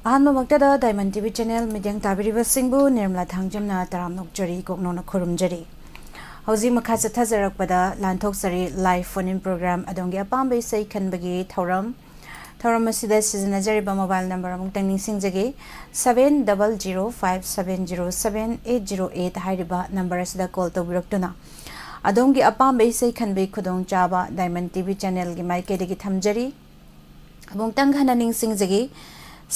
अहमक्तदा Diamond TV channel medium ताबिरिबसिंगबु निर्मला थांगजमना तराम नोकजरी कोकनोना खुरुमजरी हौजी मखा चथाजरकपदा लानथोकसरी लाइव फोन इन प्रोग्राम अदोंगे अपाम्बे सै खनबगी थौरम असिदा सिजनजरिबा मोबाइल नंबर अमुक्तंग निसिंगजगे 7005707808 हाइरिबा नंबर असिदा कॉल तौबिरक्तुना अदोंगे अपाम्बे सै खनबे खुदोंग चाबा डायमंड टीवी चैनल गी माइकेदगी थमजरी अमुक्तंग हना निसिंगजगे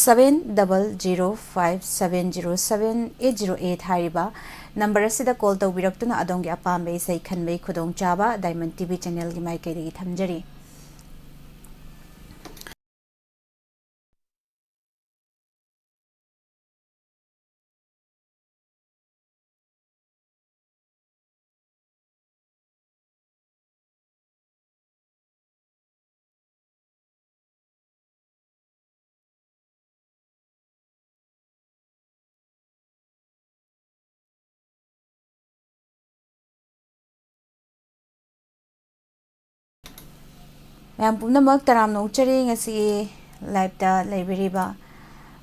7005707808 हाइरिबा नंबर असिदा कॉल तौबिरक्तुना अदोंगे अपाम्बे सै खनबे खुदोंग चाबा डायमंड टीवी चैनल गी माइकेदगी थमजरी मैम पुनमक तराम नौचरी ngasi लाइव दा लेबिरिबा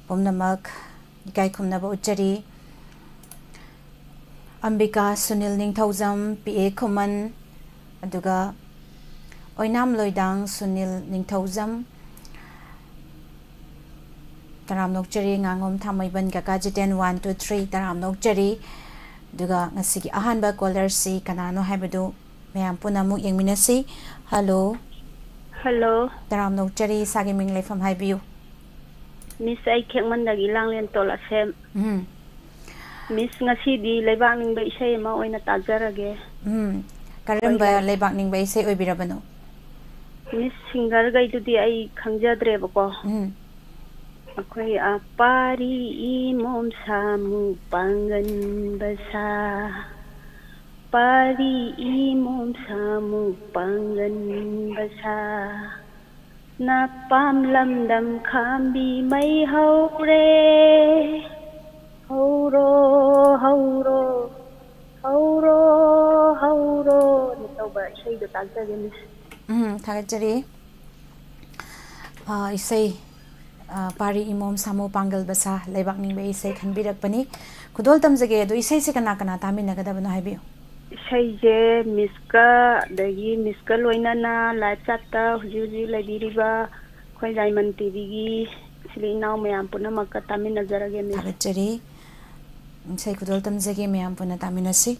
पुनमक इकाई खुमनबा उच्चरी अंबिका सुनील निंगथौजम पीए खुमन अदुगा ओइनाम लोइदांग सुनील निंगथौजम तराम नौचरी nganगोम थामैबन काका जितेन 1 2 3 तराम नौचरी दुगा ngasi की अहानबा कॉलर सी कनानो हाइबदु मैम पुनमु यंगमिनसी हेलो हेलो तराम नौचरी सागे मिंग लेफम हाइबियु मिस आई खेमंदगी लांगलेन तोलासेम मिस ngasi लेबाक निंग इसे मा ओइना ताजरगे करम्बा लेबाक निंग इसे ओइबिरबनो मिस सिंगर गैदुदी आई खंगजद्रेबको अखोई अपारी मोम सामु पांगन बसा पारी मोम सामु पांगन बसा ना पाम लमदम खाम्बी मै हौरे हौरो हौरो हौरो हौरो नितौबा इसेदो ताजगे मिस थागजरी इसे पारी इमोम सामु पांगल बसा लेबाक निंग इसे खनबिरकपनी खुदोल तमजगे दो इसे से कना कना तामिनगदबनो हाइबियु इसे मिसका लोइना लाइव चाटा हुजी लेबिरिबा खोई डायमंड टीवी गी सिली नाव मयाम पुनमक तामिनजरगे मिस थागजरी इसे खुदोल तमजगे मयाम पुन तामिनसी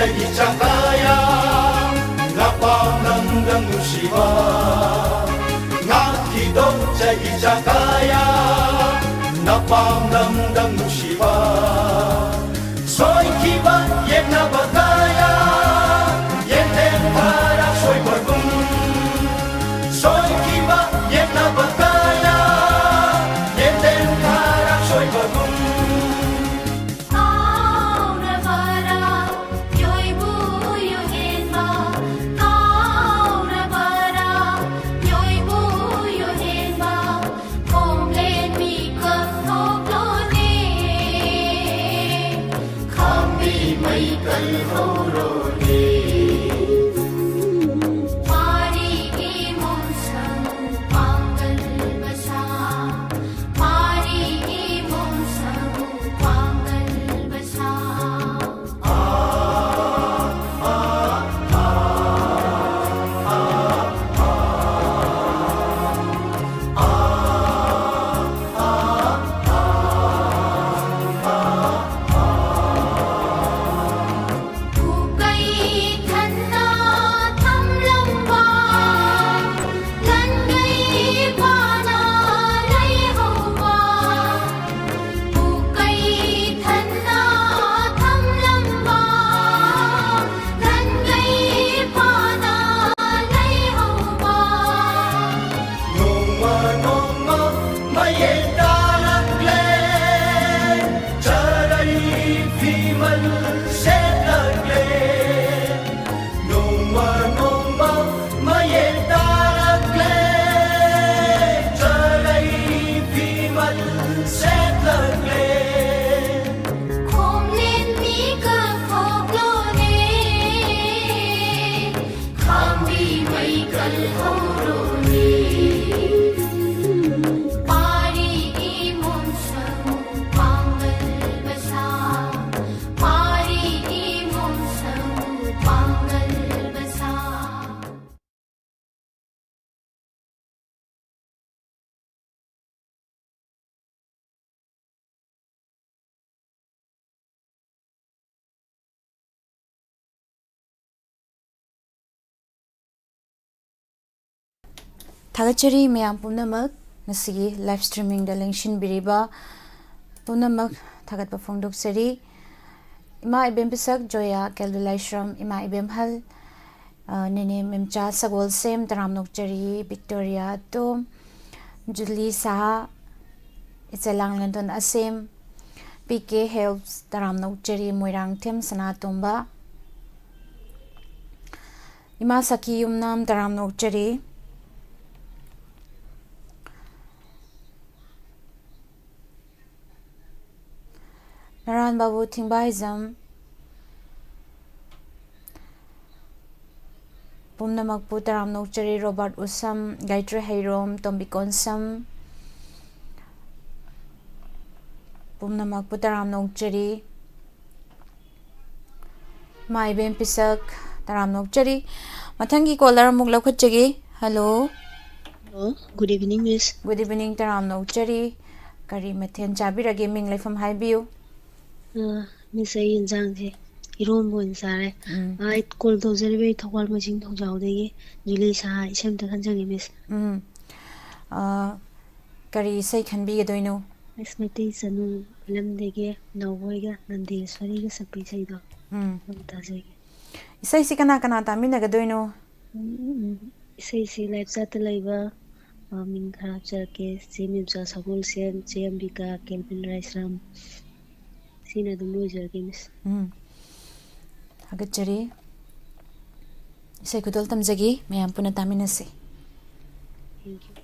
Isakaya napananggang musiba ngakidong sa Isakaya napananggang musiba soy kiba yen na bataya yen para soy bagum soy kiba yen na bataya yen para soy bagum Thagachari Mayam Punamak, Nasi, live streaming the Lengshin Biriba, Punamak, Thagat Pafongdok Seri, Ima Ibem Pisak, Joya, Kelvilaishram, Ima Ibem Hal, Nene Mimcha, Sagol Sem, Taramnok Jari, Victoria, Tom, Julie Saha, it's a Langlandon Asem, PK Helps, Taramnok Jari, Moirang Tim, Sanatumba, Ima Saki Yumnam, Taramnok Jari, Naran Babu Tingbaizam Pumnamak Putaram Nokchari Robert Usam Gayatri Hayrom Tombikonsam Pumnamak Putaram Nokchari Maibem Pisak Taram Nokchari Matangi Kolar Muglakachagi. Hello. Hello. Good evening, Miss. Good evening, Taram Nokchari. Kari Mathen Chabira Gaming Life from Highview. Miss ay injang je iron bo insare ai call to zerbe thawal majing thawjaw de Julie sa isem ta khanjagi miss kari sai khanbi ge doino miss mate sanu film dege nawoi ga nandi swari ga sapi sai do ta je isai sikana kana ta mina ge doino isai si live chat laiba min kharap char ke semim sa sagol sem jmbika kelvin raisram Sina the loser games. Agachari. Say kudol tamzagi, may ampuna taminasi. Thank you.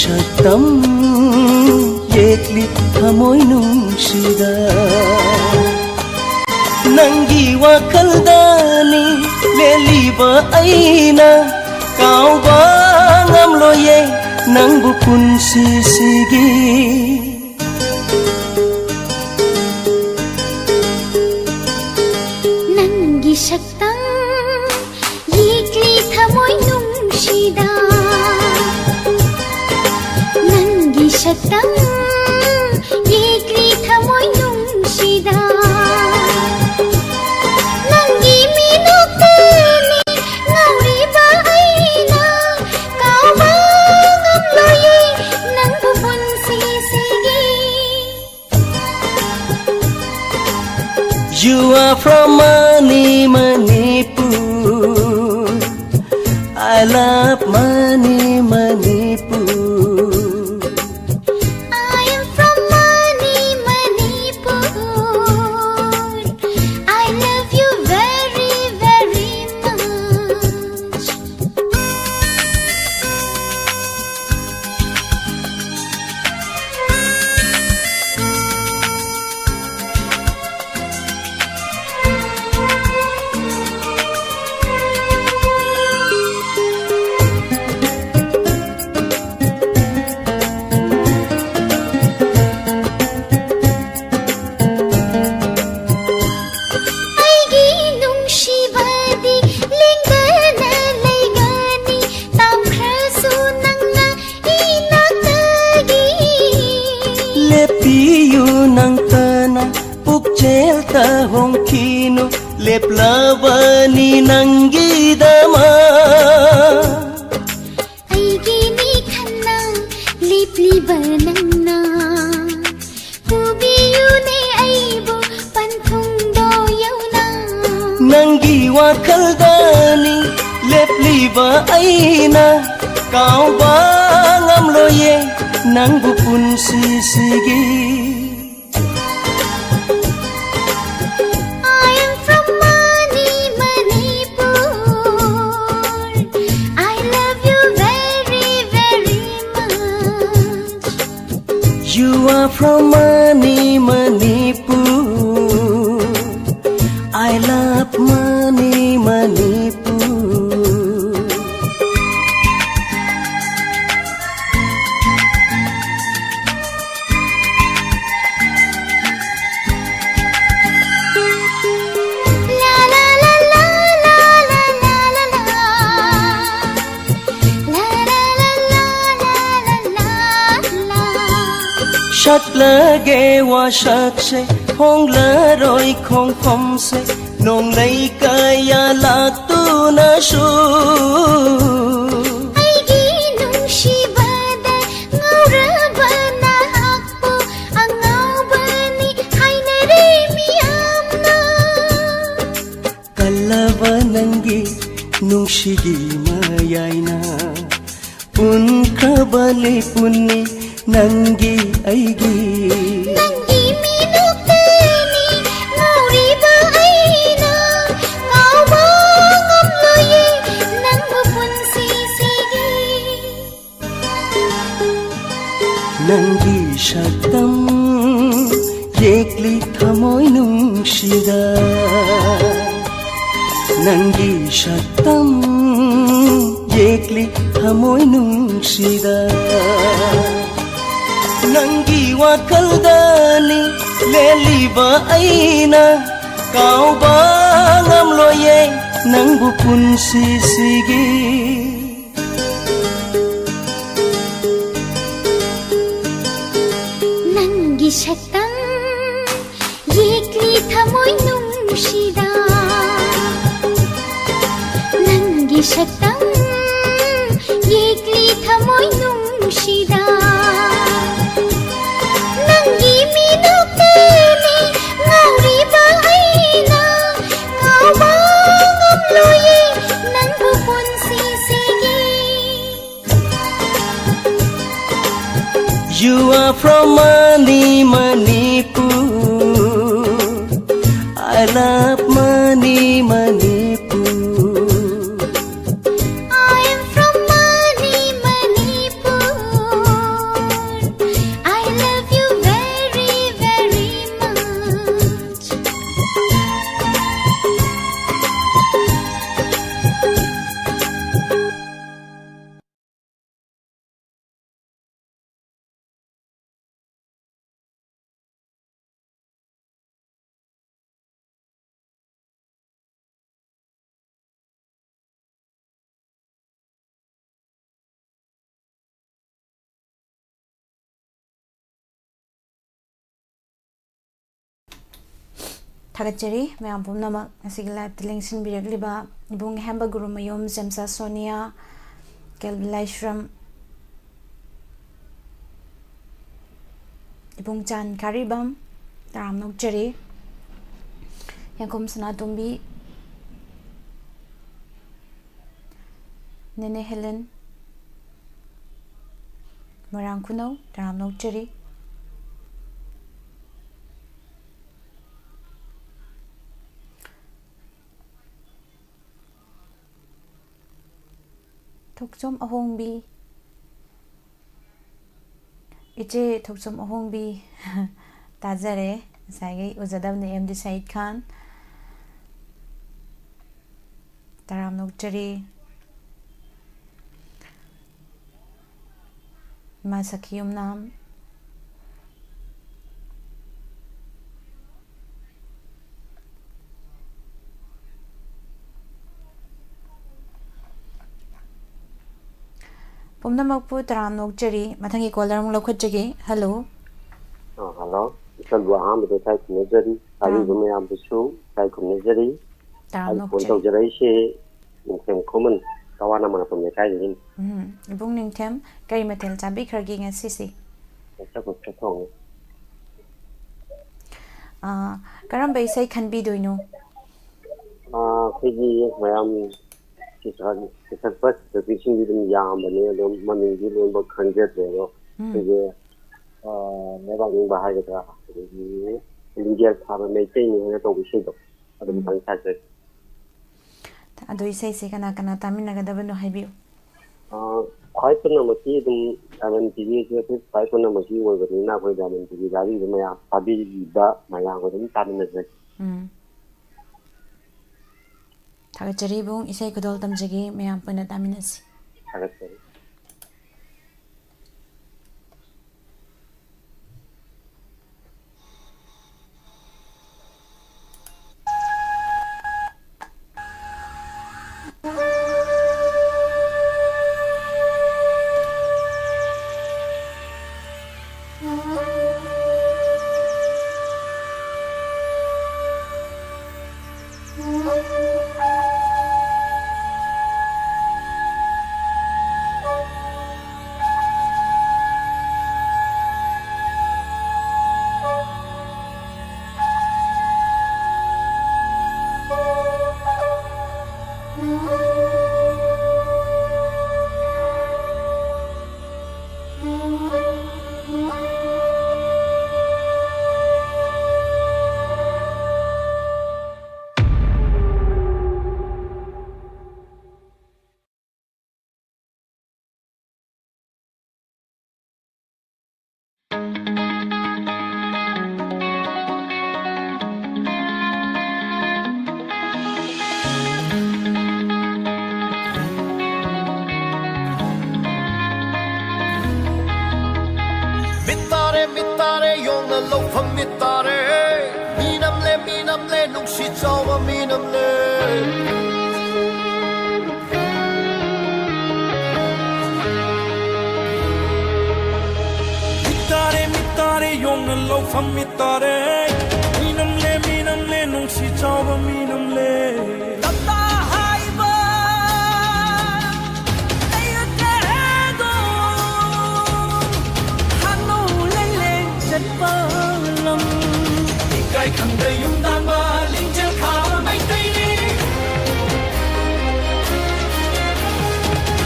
ꯁꯛꯇꯝ ꯌꯦꯛꯂꯤ ꯊꯃꯣꯏ ꯅꯨꯡꯁꯤꯗ ꯅꯪꯒꯤ ꯋꯥꯈꯜꯗꯅꯤ ꯂꯦꯜꯂꯤꯕ ꯑꯩꯅ ꯀꯥꯎꯕ ꯉꯝꯂꯣꯏꯌꯦ ꯅꯪꯕꯨ ꯄꯨꯟꯁꯤꯁꯤꯒꯤ ꯅꯪꯒꯤ ꯁꯛꯇꯝ ꯌꯦꯛꯂꯤ ꯊꯃꯣꯏ ꯅꯨꯡꯁꯤꯗ ꯅꯪꯒꯤ ꯁꯛꯇꯝ ꯌꯦꯛꯂꯤ ꯊꯃꯣꯏ ꯅꯨꯡꯁꯤꯗ ꯅꯪꯒꯤ ꯃꯤꯅꯣꯛꯇꯅꯤ ꯉꯥꯎꯔꯤꯕ ꯑꯩꯅ ꯀꯥꯎꯕ ꯉꯝꯂꯣꯏꯌꯦ ꯅꯪꯕꯨ ꯄꯨꯟꯁꯤꯁꯤꯒꯤ You are from Manipur. I love Manipur. I am from Manipur. I love you very, very much. ꯑꯩꯒꯤ ꯅꯨꯡꯁꯤꯕꯗꯤ ꯂꯦꯡꯗꯅ ꯂꯩꯒꯅꯤ ꯇꯝꯈ꯭ꯔꯁꯨ ꯅꯪꯅ ꯏꯅꯥꯛꯇꯒꯤ Lepiyu nang tana pukchelta hongkinu leplabani nangidama ꯑꯩꯒꯤꯅꯤ ꯈꯟꯅ ꯂꯦꯞꯂꯤꯕ ꯅꯪꯅ ꯄꯨꯕꯤꯌꯨꯅꯦ ꯑꯩꯕꯨ ꯄꯟꯊꯨꯡꯗꯣ ꯌꯧꯅ Nangi wakaldani lepliba aina kauba ngamloye nangbu punsisigi I am from Manipur. I love you very, very much. You are from Manipur. I love Manipur. La la la la la la la la la. La la la la la la la la. Shatlage wa shakse hongla roi khong khom se nong lei kaya laktu na shu ꯑꯩꯒꯤ ꯅꯨꯡꯁꯤꯕꯗ ꯉꯥꯎꯔꯕ ꯅꯍꯥꯛꯄꯨ ꯑꯉꯥꯎꯕꯅꯤ ꯍꯥꯏꯅꯔꯦ ꯃꯤꯌꯥꯝꯅ kallaba nangi nungshigi mayaina punkrabale punni nangi aigi ꯅꯪꯒꯤ ꯃꯤꯅꯣꯛꯇꯅꯤ ꯉꯥꯎꯔꯤꯕ ꯑꯩꯅ ꯀꯥꯎꯕ ꯉꯝꯂꯣꯏꯌꯦ ꯅꯪꯕꯨ ꯄꯨꯟꯁꯤꯁꯤꯒꯤ nangi shaktam yekli thamoi nungshida nangi shaktam yekli thamoi nungshida nangi wakaldani leliba aina kauba ngamloye nangbu punsisigi ꯅꯪꯒꯤ ꯁꯛꯇꯝ ꯌꯦꯛꯂꯤ ꯊꯃꯣꯏ ꯅꯨꯡꯁꯤꯗ ꯅꯪꯒꯤ ꯁꯛꯇꯝ ꯌꯦꯛꯂꯤ ꯊꯃꯣꯏ ꯅꯨꯡꯁꯤꯗ ꯅꯪꯒꯤ ꯃꯤꯅꯣꯛꯇꯅꯤ ꯉꯥꯎꯔꯤꯕ ꯑꯩꯅ ꯀꯥꯎꯕ ꯉꯝꯂꯣꯏꯌꯦ ꯅꯪꯕꯨ ꯄꯨꯟꯁꯤꯁꯤꯒꯤ You are from Manipur. I love Manipur. I am from Manipur. Thagachari mayam pumnamak ngasigi live telengsin biragliba ibung hemba guru mayom Zemsa Sonia Kelvilaishram ibung Chan Karibam Taram Nokchari Yankum Sanatumbi Nene Helen Marang Kuno Taram Nokchari Thokchom Ahongbi Iche Thokchom Ahongbi Tazare Sagi Uzadavne MD Said Khan Taram Nokchari Masakiyum Nam Pumnamakpu Taram Nokchari Mathangi caller mung lokhotjagi hello hello isan bu aham de sai kunjari ari gume am bisu sai kunjari Taram pon Nokchari tau jarai se mungkem common kawana mana pun kai ni ibung ningthem kari matel chabi khargi ngasi si sa ko thong karam bai sai khanbi doino khiji mayam kisan pas de bising di yam bane do maning di lo ba khanje de ro khiji ne ba ng ba ha ga ni linjer tha ba mai chei ni ne to bi shi do adum thang sa se adoi sai se kana kana tamina ga dabano haibiu khoi pun na mati dum aman tv je pe khoi pun na mati wo ga ni na khoi da man tv da ri ma ya abi ba ma ya go dum tan na je Thagachari bung isai kodol tamjagi mayam puna taminasi sagat se Mitare yong na lo from mitare minam le nung shi chawa minam le mitare yong na lo from mitare minam le nung shi chawa minam le khăn đầy yung tan ba linh chân khá mấy tay đi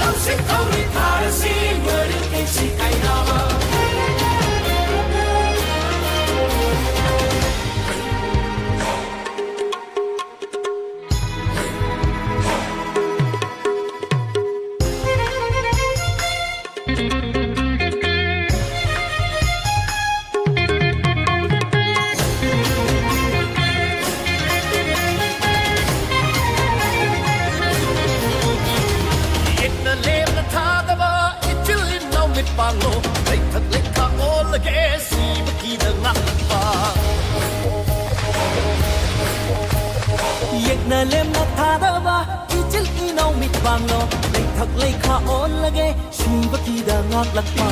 lâu xích thâu đi thả ra si vừa đến kinh si cây nào na lem na tha da ba ki chil ki nau mit bang lo lei thak lei kha on lage shui ba ki da ngak lak pa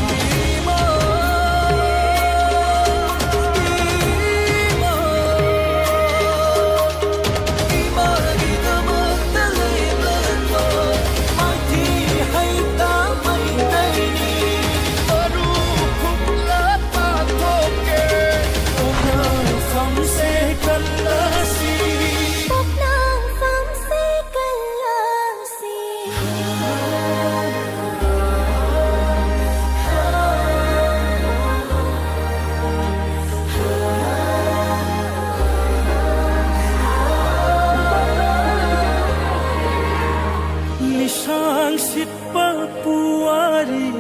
Nisang sitpa puari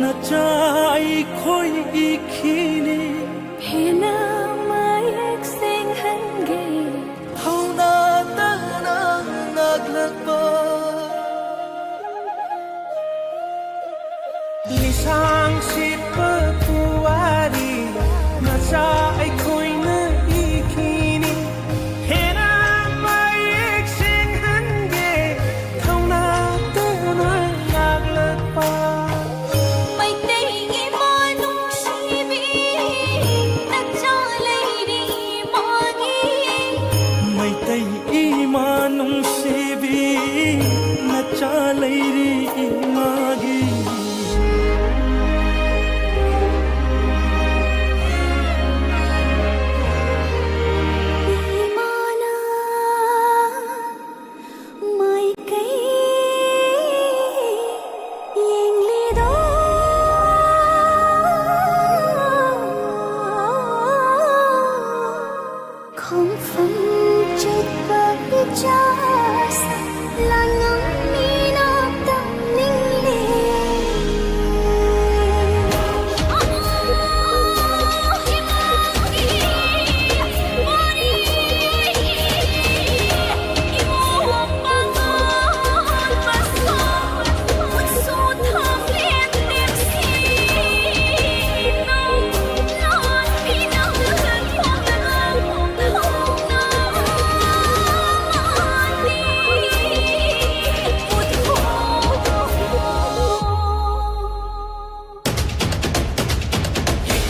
na chai khoi ikhini Hina mayak sing hange Hauna tana naglakpa Nisang sitpa puari na chai khoi na ikhini Hena maik sing hange thauna tana naglakpa Mai tei mo nung shibi na chalai ri magi Maitai imanung sibi na chalai ri imagi Mana mai kai yeng li do không phân chết và biết cha là ngắm mi na tâm linh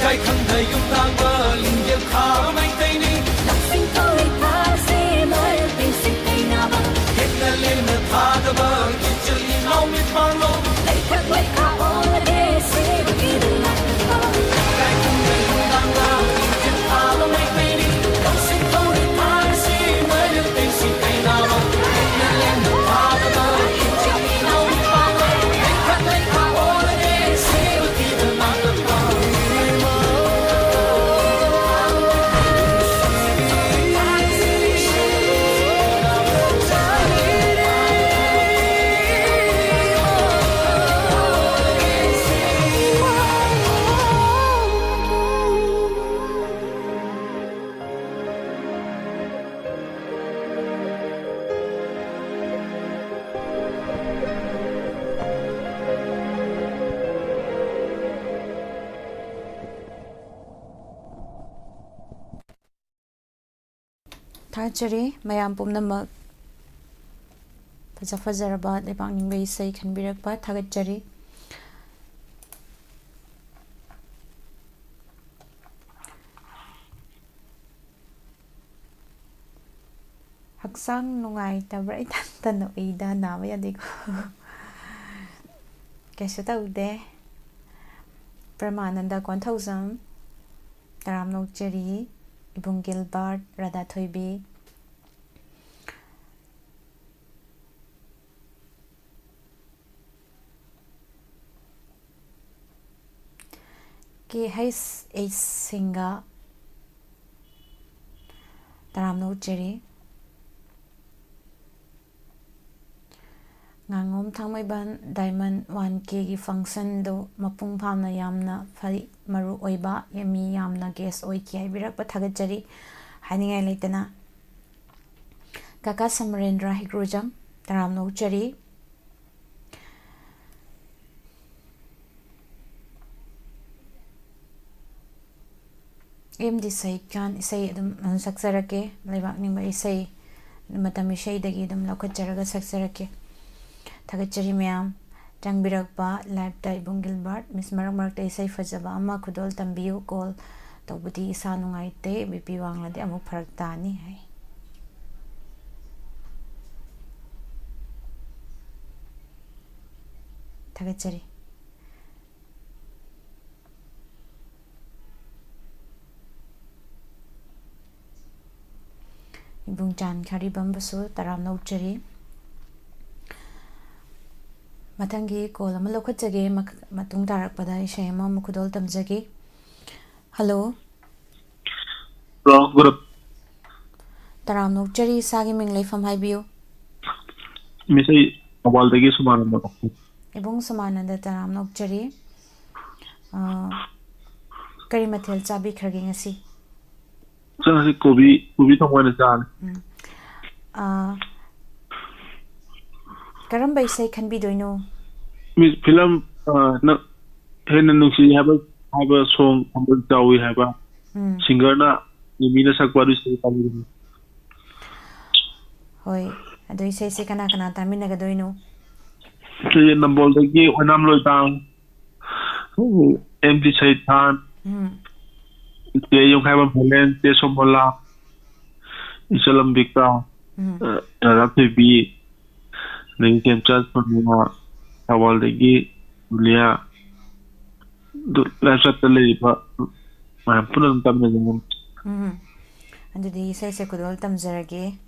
Kai khang thai yung tang ba ling ye kha mai tai ni sinh tôi ta sẽ mới tình sinh cây nào bằng Yek na le na tha da ba ki chil in nau mi pang lo lấy thật lấy khả ôn để sẽ bị đừng lạc Kai khang thai yung tang ba ling ye kha mai tai ni Sinh tôi ta sẽ mới tình sinh cây nào bằng Yek na le na tha da ba ki chil in nau mi pang lo Lấy thật lấy khả ôn để sẽ bị đừng lạc Thachari mayam pumnamak faja fajaraba lebang ningbai sei khanbirakpa thagatchari haksang nungai tabrai tan ida nama yadiko kaisa taude Pramananda Kwanthozam Taram Nokchari Ibung Gilbert Radha Thoibi KH Singa Taram Nokchari Ngangom Thangmaiban Diamond 1K gi function do mapung phamna yamna phari maru oiba yami yamna guest oi ki birak pathagatjari haningai leitana Kaka Samarendra Higrojam Taram Nokchari MD Sai Khan isai adum saksarake leibak ningba isai matam isai dagi adum laukhatjaraga saksarake Thagachari mayam Tangbirakpa live ta Ibung Gilbert Miss Marak Marak isai fajaba ama khudol tambiu call tawbudi isa nungaite BP wanglade amuk pharak tani hai Thagachari Ibung Chan Khari Bambasu Taram Nokchari Matangi call ama lokhatjage matung tarakpada ishay ama mukudol tamjagi. Hello. Hello, good. Taram nokjari sagi minglay fam haibiyo. Misay awal dagi sumananda ko. Ibong sumananda taram nokjari. Kari mathil chabi khargi ngasi. Sa si kobi thongwa na chan. Karamba isay khanbi doino. Mis film na hen nungsi haba song ambal tawi haba. Singer na mina sakwa du se kali. Hoy, ado isay se kana tamin na gadoino. Kaya nambol dagi wanam loy tang. MD Saitan. Kaya yung haba palen te somola. Isalam bika. Rapibi. Nang chat for mga awal dagi ulia. Lasat tali pa. Punan tamna naman. Ando di isay se kudol tamjarage.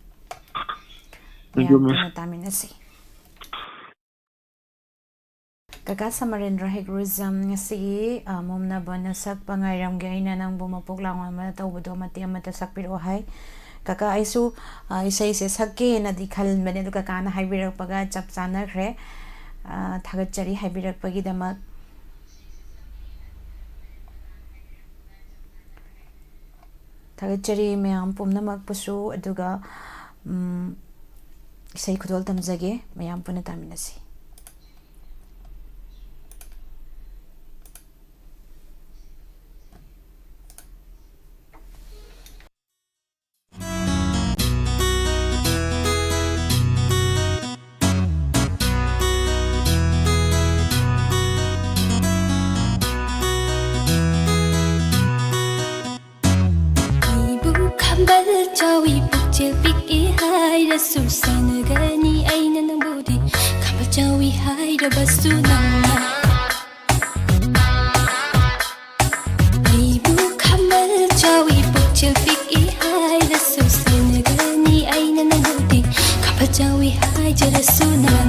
Thank you, miss. Tamin na si. Kaka Samarendra Hegrizam ngasi mom na banasak pangayram gaina nang bumapok lang ama tawdo mati amata sakpiro hay kaka aisu isai se sakke na dikhal mene du kaka na haibirak paga chap chana khre thagat chari haibirak pagi damak thagat chari mayam pumna mak pusu aduga isai khudol tamjage mayam puna taminasi. Chawi picture pick e hai da su sana gani aina nang budi kamba chawi hai da basu nang ibu kamal chawi picture pick e hai da su sana gani aina nang budi kamba chawi hai da su nang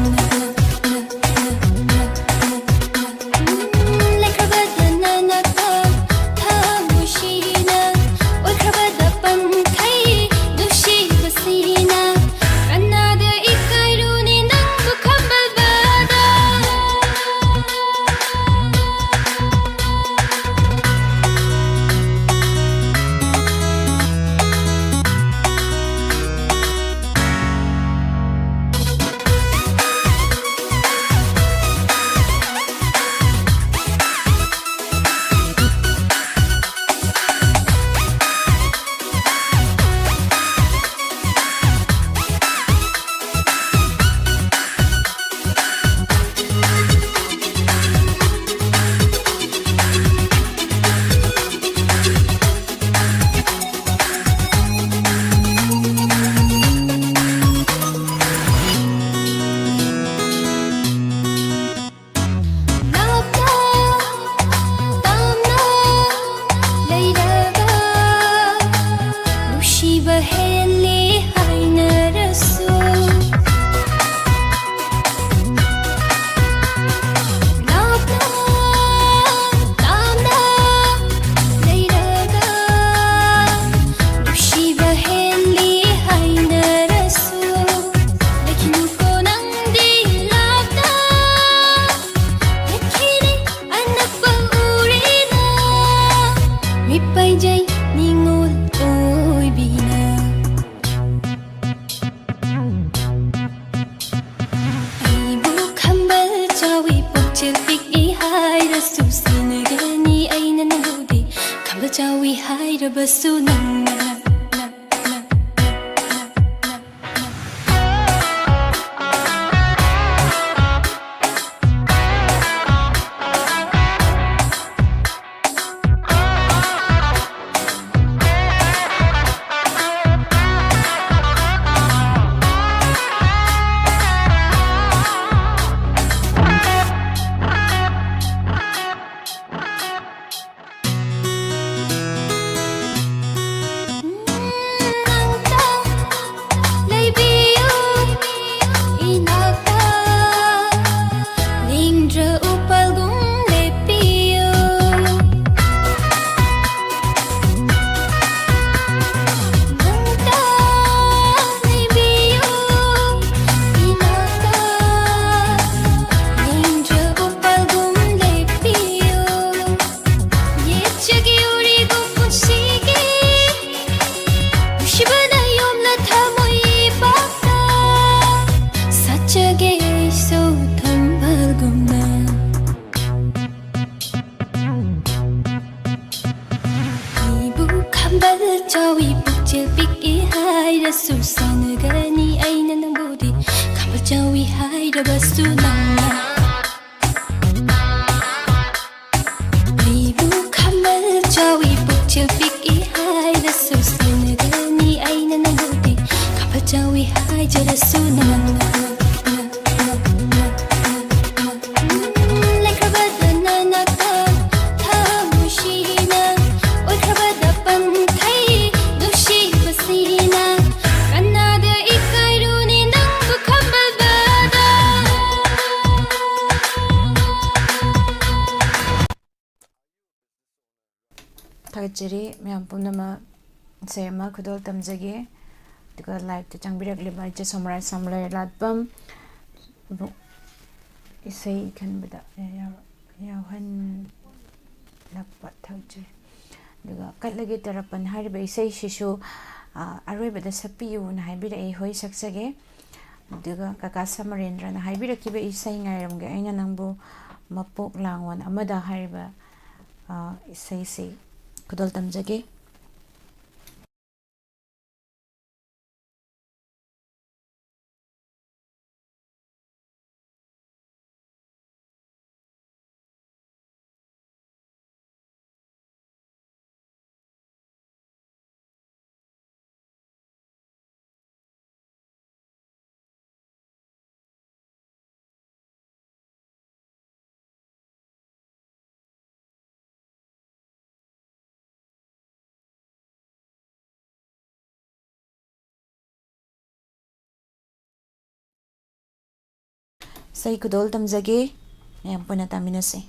Chawi hai da basu nang ꯍꯥꯏꯔꯁꯨ ꯁꯥꯟꯅꯒꯅꯤ ꯑꯩꯅ ꯅꯪꯕꯨꯗꯤ ꯈꯥꯕ ꯆꯥꯎꯏ ꯍꯥꯏꯔꯕꯁꯨ ꯅꯪꯅ ꯑꯩꯕꯨ ꯈꯥꯃꯜ ꯆꯥꯎꯏ ꯄꯨꯛꯆꯦꯜ ꯄꯤꯛꯏ ꯍꯥꯏꯔꯁꯨ ꯁꯥꯟꯅꯒꯅꯤ ꯑꯩꯅ ꯅꯪꯕꯨꯗꯤ ꯈꯥꯕ ꯆꯥꯎꯏ ꯍꯥꯏꯖꯔꯁꯨ ꯅꯪꯅ ꯊꯥꯒꯠꯆꯔꯤ ꯃꯌꯥꯝ ꯄꯨꯝꯅꯃꯛ ꯏꯁꯩ ꯑꯃ ꯈꯨꯗꯣꯜ ꯇꯝꯖꯒꯦ ꯑꯗꯨꯒ ꯂꯥꯏꯚꯇ ꯆꯪꯕꯤꯔꯛꯂꯤꯕ ꯏꯆꯦ ꯁꯣꯃꯔꯥꯖ ꯁꯝꯂꯩ ꯂꯥꯠꯄꯝ ꯏꯁꯩ ꯈꯟꯕꯗ ꯌꯥꯎꯍꯜꯂꯛꯄ ꯊꯥꯒꯠꯆꯔꯤ ꯑꯗꯨꯒ ꯀꯠꯂꯒꯦ ꯇꯔꯄꯟ ꯍꯥꯏꯔꯤꯕ ꯏꯁꯩꯁꯤꯁꯨ ꯑꯔꯣꯏꯕꯗ ꯁꯛꯄꯤꯌꯨꯅ ꯍꯥꯏꯕꯤꯔꯛꯏ ꯍꯣꯏ ꯁꯛꯆꯒꯦ ꯑꯗꯨꯒ ꯀꯀꯥ ꯁꯃꯔꯦꯟꯗ꯭ꯔꯅ ꯍꯥꯏꯕꯤꯔꯛꯈꯤꯕ ꯏꯁꯩ ꯉꯥꯏꯔꯝꯒꯦ ꯑꯩꯅ ꯅꯪꯕꯨ ꯃꯄꯣꯛ ꯂꯥꯡꯒꯣꯜ ꯑꯃꯗ ꯍꯥꯏꯔꯤꯕ ꯏꯁꯩꯁꯤ ꯈꯨꯗꯣꯜ ꯇꯝꯖꯒꯦ ꯏꯁꯩ ꯈꯨꯗꯣꯜ ꯇꯝꯖꯒꯦ ꯃꯌꯥꯝ ꯄꯨꯟꯅ ꯇꯥꯃꯤꯟꯅꯁꯤ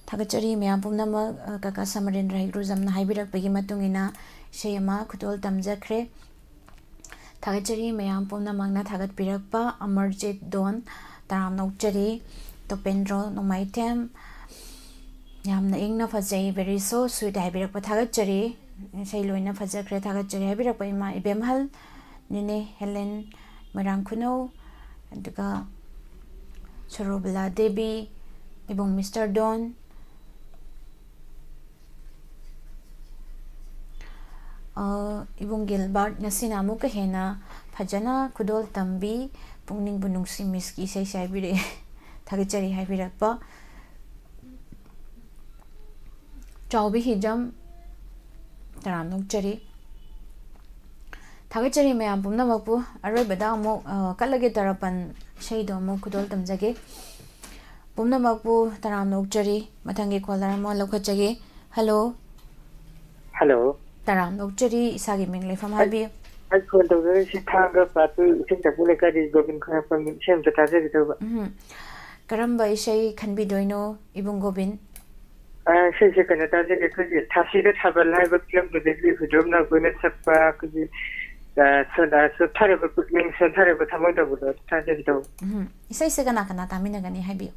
Thagachari mayam pumnamak kaka Samarendra Higruzamna haibirakpagi matungina isai ama khudol tamjakhre. Thagachari mayam pumnamakna thagatpirakpa Amarjit Don taram nokchari Topendro Nomaitem yamna ingna fajai very so sweet haibirakpa thagachari isai loina fajakhre thagachari haibirakpa ima ibemhal Nine Helen Marangkuno aduga Charobala Devi ibong Mr. Don ibong Gilbert ngasina mo kahena phajana kudol tambi pungning bunung si miski say saibire thagachari haibirakpa chawbi hijam taram nokchari Thagachari mayam pumnamakpu aroibada amuk kalage tarapan shaido amuk kudol tamjage pumnamakpu taram nokchari mathangi caller ama lokhachage hello taram nokchari isagi ming lefam habi I called the very Chicago party, think the Bulaka is going to have from Shem to Tajik over. Karamba isai can be doino ibung gobin She can attach it because Tashi that have a live club with the who don't know when it's a could be so that's a terrible means a terrible Tamoda with the Tajik door. Isai Saganakana Taminagani habi.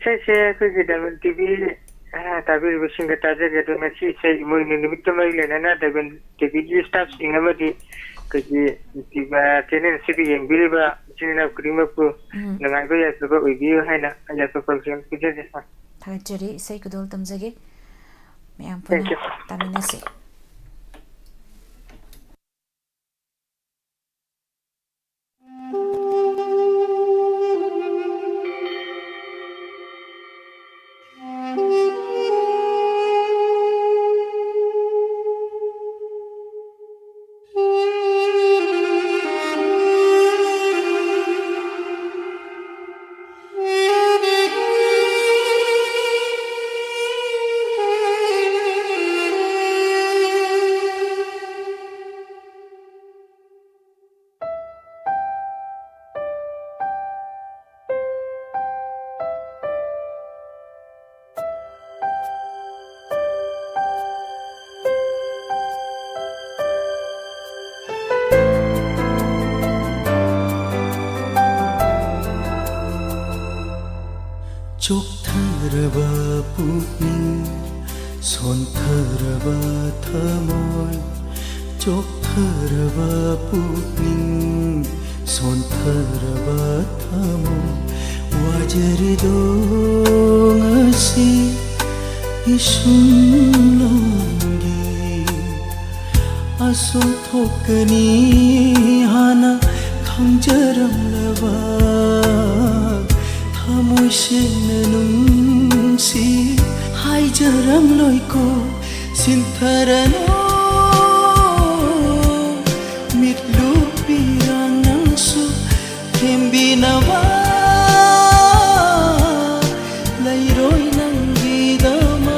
Say, President TV. Tabil wishing a Tajik to Messi say, moving in the victim and another when the video starts in Amadi because the tenant city and Bilba, China Krimapu, Nagago, as the book with you, Hannah, and as a person. Thagachari isai kudol tamjage mayam Thank you. taminase Chok tharaba pukning son tharaba thamoy Chok tharaba pukning son tharaba thamoy Wajari do ngasi isun longi Asun thokani hana khangjaram laba Thamoy nunsi hai jaram loiko sintharano mitlu pirang nangsu kembinawa lairoi nang vidama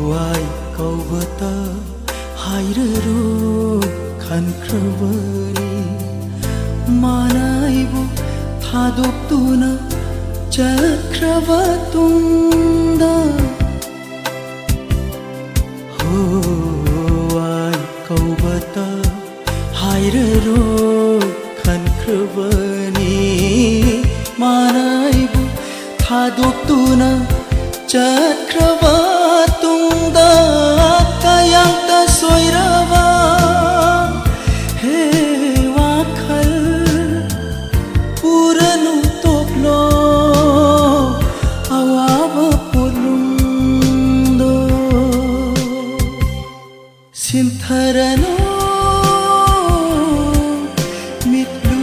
Wai kau bata hairero kan kravani manaibu thadok tuna chakravatunda ho wai kau bata hairero kan kravani manaibu thadok tuna chakravatunda kayang ta soirava he wakhal puranu toplo awava pulundo sintharano mitlu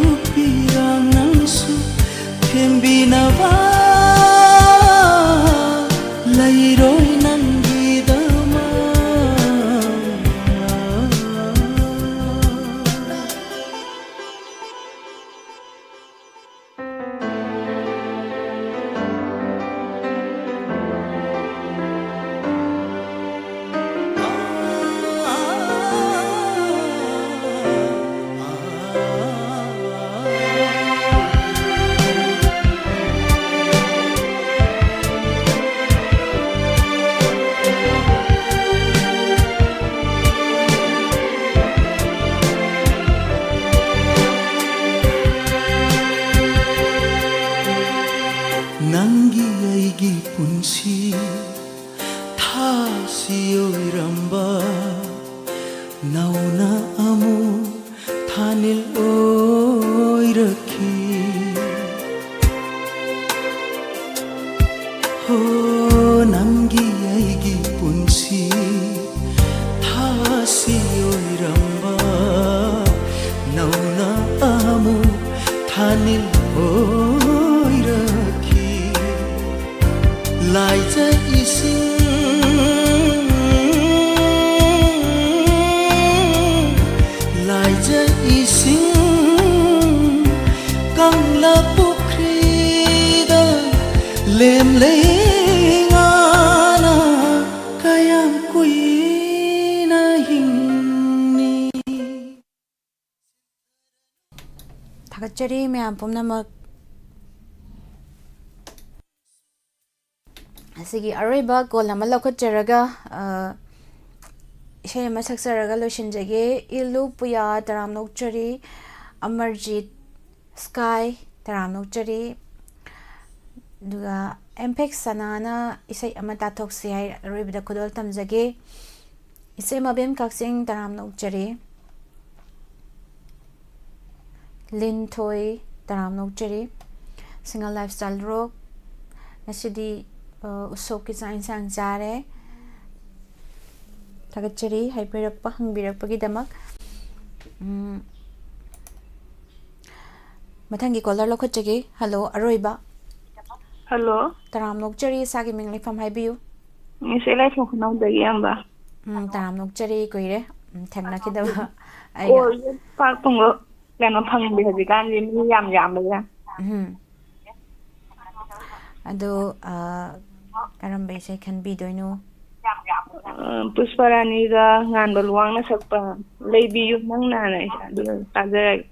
ꯊꯥꯅꯤꯜ ꯑꯣꯏꯔꯛꯈꯤ ꯍꯣ ꯅꯪꯒꯤ ꯑꯩꯒꯤ ꯄꯨꯟꯁꯤ ꯊꯥꯁꯤ ꯑꯣꯏꯔꯝꯕ ꯅꯧꯅ ꯑꯃꯨꯛ ꯊꯥꯅꯤꯜ ꯑꯣꯏꯔꯛꯈꯤ ꯂꯥꯏꯖ ꯏꯁꯤꯡ ꯂꯥꯏꯖ ꯏꯁꯤꯡ ꯀꯪꯂꯥ ꯄꯨꯈ꯭ꯔꯤꯗ ꯂꯦꯝꯂꯩꯉꯥꯅ ꯀꯌꯥꯝ ꯀꯨꯏꯅ ꯍꯤꯡꯅꯤ ꯊꯥꯒꯠꯆꯔꯤ ꯃꯌꯥꯝ ꯄꯨꯝꯅꯃꯛ ꯑꯁꯤꯒꯤ ꯑꯔꯣꯏꯕ ꯀꯣꯜ ꯑꯃ ꯂꯧꯈꯠꯆꯔꯒ ꯏꯁꯩ ꯑꯃ ꯁꯛꯆꯔꯒ ꯂꯣꯏꯁꯤꯟꯖꯒꯦ ꯏꯂꯨ ꯄꯨꯌꯥ ꯇꯔꯥꯝ ꯅꯣꯛꯆꯔꯤ ꯑꯃꯔꯖꯤꯠ ꯁ꯭ꯀꯥꯏ ꯇꯔꯥꯝ ꯅꯣꯛꯆꯔꯤ ꯑꯗꯨꯒ ꯑꯦꯝꯐꯦꯛ ꯁꯅꯥꯅ ꯏꯁꯩ ꯑꯃ ꯇꯥꯊꯣꯛꯁꯤ ꯍꯥꯏ ꯑꯔꯣꯏꯕꯗ ꯈꯨꯗꯣꯜ ꯇꯝꯖꯒꯦ ꯏꯁꯩ ꯃꯕꯦꯝ ꯀꯛꯆꯤꯡ ꯇꯔꯥꯝ ꯅꯣꯛꯆꯔꯤ ꯂꯤꯟꯊꯣꯏ ꯇꯔꯥꯝ ꯅꯣꯛꯆꯔꯤ ꯁꯤꯡꯒꯜ ꯂꯥꯏꯐ ꯁ꯭ꯇꯥꯏꯜ ꯔꯣꯛ ꯉꯁꯤꯗꯤ ꯎꯁꯣꯞꯀꯤ ꯆꯥꯛ ꯏꯟꯁꯥꯡ ꯆꯥꯔꯦ ꯊꯥꯒꯠꯆꯔꯤ ꯍꯥꯏꯕꯤꯔꯛꯄ ꯍꯪꯕꯤꯔꯛꯄꯒꯤꯗꯃꯛ ꯃꯊꯪꯒꯤ ꯀꯣꯂꯔ ꯂꯧꯈꯠꯆꯒꯦ ꯍꯜꯂꯣ ꯑꯔꯣꯏꯕ ꯍꯜꯂꯣ ꯇꯔꯥꯝ ꯅꯣꯛꯆꯔꯤ ꯏꯁꯥꯒꯤ ꯃꯤꯡ ꯂꯩꯐꯝ ꯍꯥꯏꯕꯤꯌꯨ ꯉꯁꯤ ꯂꯥꯏꯐꯝ ꯈꯨꯅꯧꯗꯒꯤ ꯑꯝꯕ ꯇꯔꯥꯝ ꯅꯣꯛꯆꯔꯤ ꯀꯨꯏꯔꯦ ꯊꯦꯡꯅꯈꯤꯗꯕ ꯀꯣꯜ ꯄꯥꯛ ꯇꯨꯡꯒ ꯀꯩꯅꯣ ꯐꯪꯗꯦ ꯍꯧꯖꯤꯛꯀꯥꯟꯗꯤ ꯃꯤ ꯌꯥꯝ ꯌꯥꯝꯕꯒ ꯑꯗꯣ ꯀꯔꯝꯕ ꯏꯁꯩ ꯈꯟꯕꯤꯗꯣꯏꯅꯣ ꯄꯨꯁꯄꯔꯥꯅꯤꯒ ꯉꯥꯟꯕ ꯂꯨꯋꯥꯡꯅ ꯁꯛꯄ ꯂꯩꯕꯤꯌꯨ ꯅꯪꯅ ꯑꯗꯨꯅ ꯇꯥꯖꯔꯒꯦ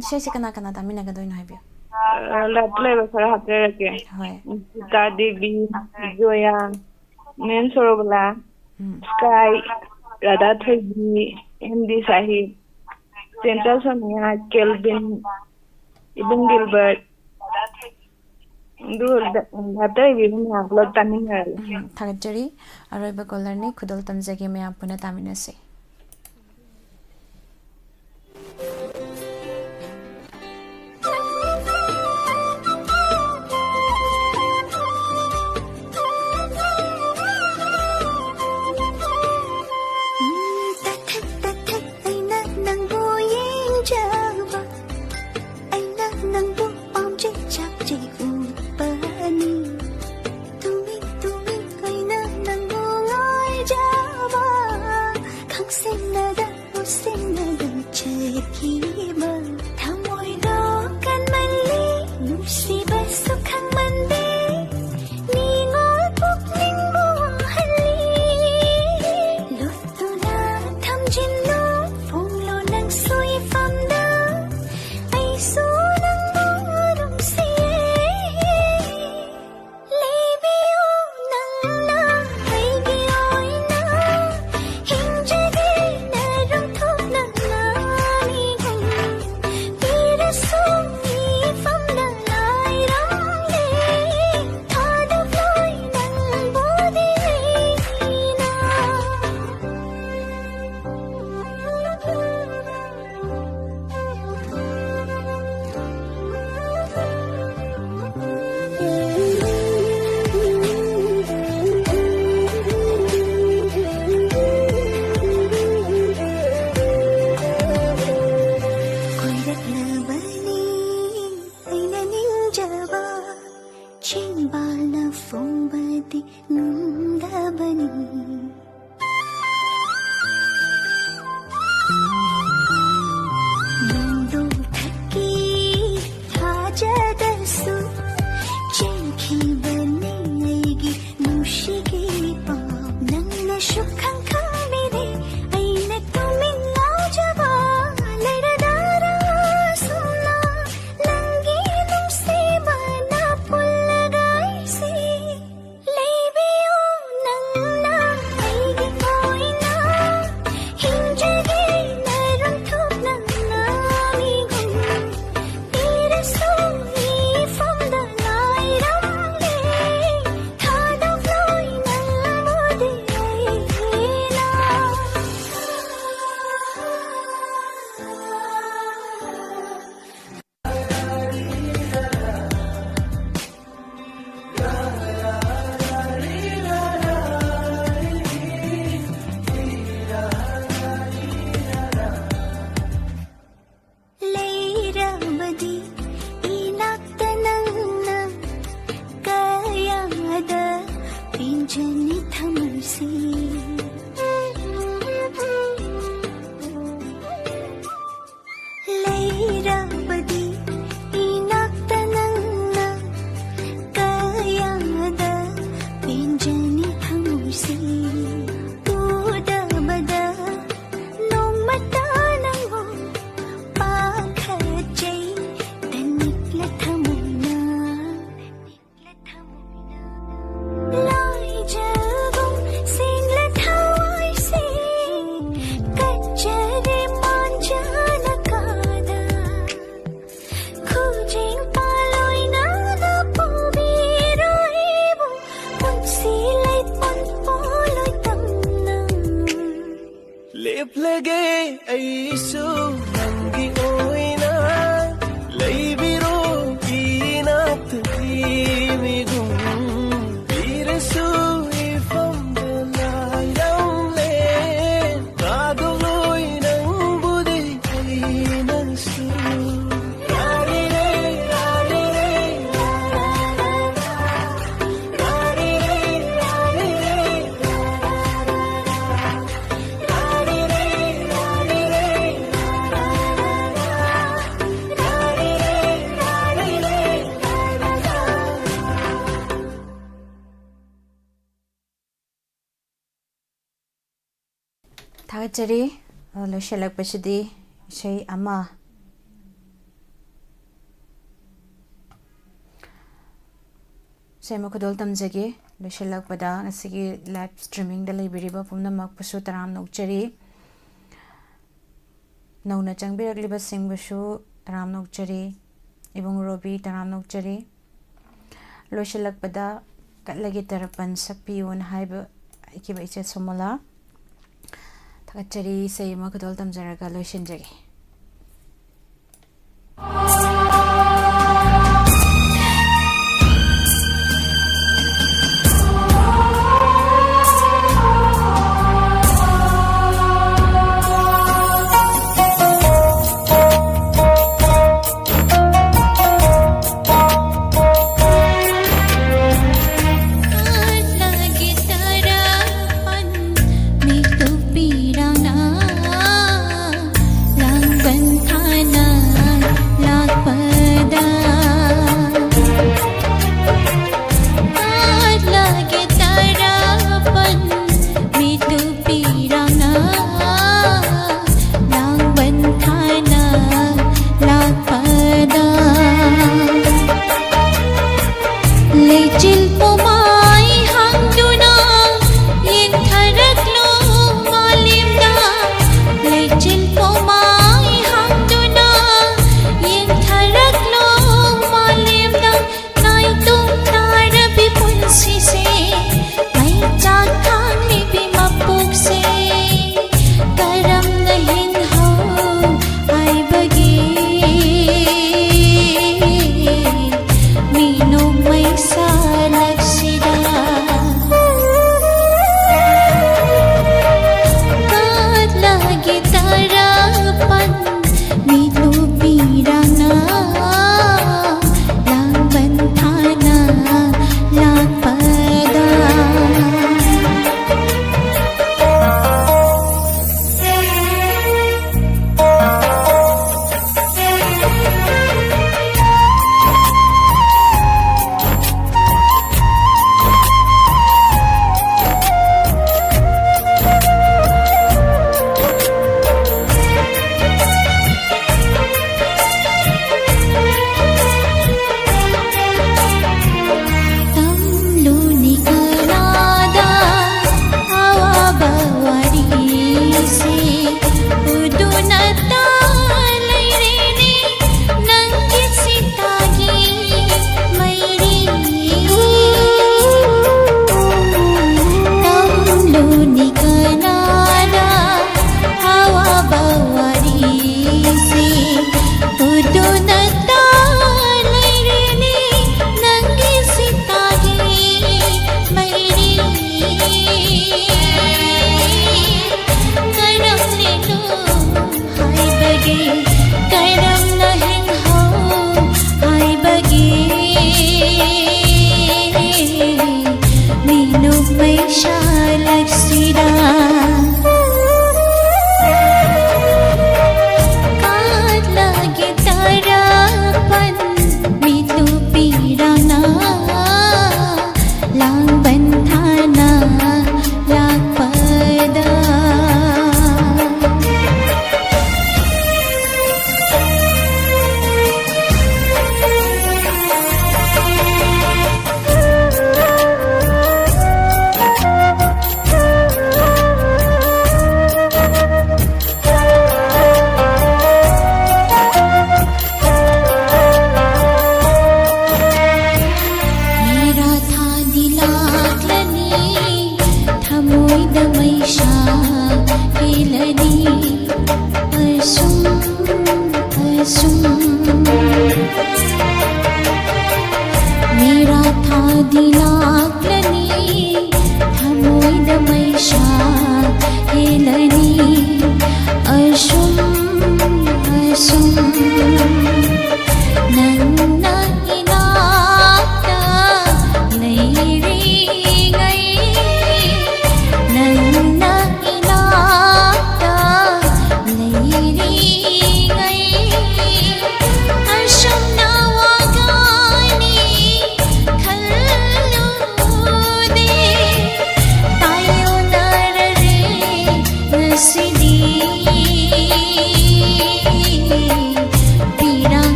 ꯏꯁꯩꯁꯦ ꯀꯅꯥ ꯀꯅꯥ ꯇꯥꯃꯤꯟꯅꯒꯗꯣꯏꯅꯣ ꯍꯥꯏꯕꯤꯌꯨ ꯂꯥꯞ ꯂꯩꯕ ꯈꯔ ꯍꯥꯞꯆꯔꯛꯀꯦ ꯍꯣꯏ ꯒꯤꯇꯥ ꯗꯦꯕꯤ ꯖꯣꯌꯥ ꯃꯦꯟ ꯁꯣꯔꯣꯕꯂꯥ ꯁ꯭ꯀꯥꯏ ꯔꯥꯙꯥ ꯊꯣꯏꯕꯤ ꯑꯦꯝꯗꯤ ꯁꯥꯍꯤꯕ ꯆꯦꯟꯇꯜ ꯁꯣꯅꯤꯌꯥ ꯀꯦꯜꯚꯤꯟ ꯏꯕꯨꯡ ꯒꯤꯜꯕꯔꯠ ꯊꯥꯒꯠꯆꯔꯤ ꯑꯔꯣꯏꯕ ꯀꯣꯂꯔꯅꯤ ꯈꯨꯗꯣꯜ ꯇꯝꯖꯒꯦ ꯃꯌꯥꯝ ꯄꯨꯟꯅ ꯇꯥꯃꯤꯟꯅꯁꯤ ꯂꯩꯔꯕꯗꯤ ꯏꯅꯥꯛꯇ ꯅꯪꯅ ꯀꯌꯥꯗ ꯄꯦꯟꯖꯅꯤ ꯊꯃꯣꯏꯁꯤ ꯂꯩꯔꯕꯗꯤ 이낙다 낭나 까야다 빈전이 항시 우다마다 너마다 나고 빠카제 단닉라 타모나 라이자고 신라 타와이시 까짜리 만자나 가다 Kujing paloy na napubiro-ibo Kung sila'y panpoloy tamnang Liplage ay iso Nanggi-oy na Laibiro Inatagimigong Biraso ifam dalayang len Kaduloy ng budi ay nangso थागचरी लोशलकपसिदी इशै अमा सेम खुदोल तमजगे लोशलकपदा ngasiगी लाइव स्ट्रीमिंग दा लेबिरिबा पुमनमक पुसु तराम नोकचरी नौना चंगबिरगलिबा सिंगबसु तराम नोकचरी इबुंग रोबी तराम नोकचरी लोशलकपदा कटलगी तरपन सकपियोन HYBE इकिबा इचे Somla थागचरी same खुदोल तमजरगा लोशनजगे lagi tarapan may tupirang na lang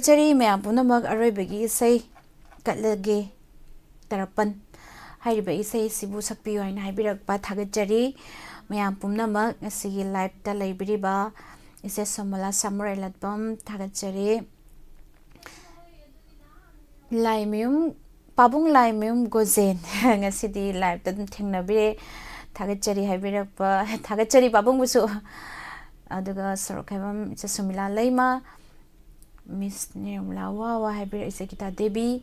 Thagachari Mayam Punamak Arabagi say Katlage Tarapan Haiba Isay Sibu Sakpi and Hibirak Ba Thagachari Mayam Punamak Sigi Life the Library is a Somala Summer Latbum Thagachari Limium Pabung Limium Gozen City Life doesn't think Nabi Thagachari Hibirak Thagachari Babung Wusu Aduga Sorokabam it's a Sumila Lema Miss Nirmala Wawa Hybrid Isekita Debi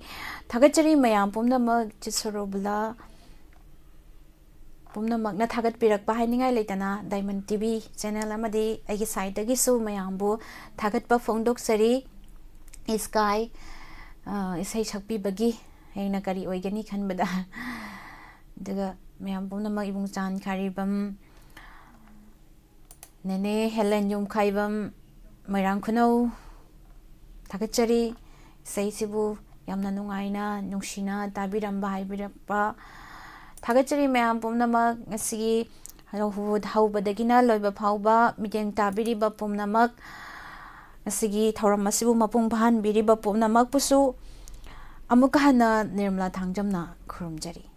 Thagachari Mayam Pumnamak Chisorobla Pumnamak na Thagat Pirak Bahininga Latana Diamond TV channel Amadi Agi side Gisu Mayambu Thagat Pa Fondok Sari Sky Isai Shakpi Bagi Haina Kari Oigani Kanbada Daga Mayam Pumnamak Ibung Chan Karibam Nene Helen Yum Kaibam Mayrang Kuno Thagachari Saisibu Yamna Nungaina Nushina Tabiramba Hybirapa Thagachari Mayam Pumnamak Nasi Hud Haubadagina Loiba Pauba Midang Tabiriba Pumnamak Nasigi Tauramasibu Mapung Pahan Biriba Pumnamak Pusu Amukahana Nirmala Tangjamna Kurumjari